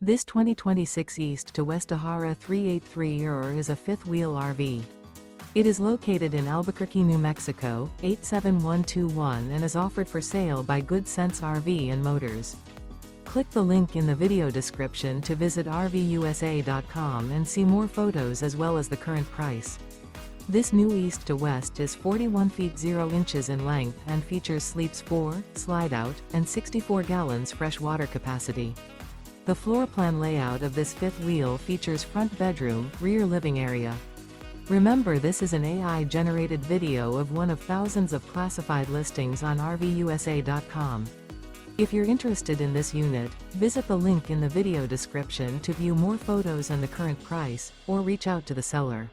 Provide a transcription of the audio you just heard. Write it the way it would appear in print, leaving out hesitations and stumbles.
This 2026 East to West Ahara 383er is a fifth-wheel RV. It is located in Albuquerque, New Mexico, 87121 and is offered for sale by Good Sense RV and Motors. Click the link in the video description to visit RVUSA.com and see more photos as well as the current price. This new East to West is 41 feet 0 inches in length and features sleeps 4, slide-out, and 64 gallons fresh water capacity. The floor plan layout of this fifth wheel features front bedroom, rear living area. Remember, this is an AI-generated video of one of thousands of classified listings on RVUSA.com. If you're interested in this unit, visit the link in the video description to view more photos and the current price, or reach out to the seller.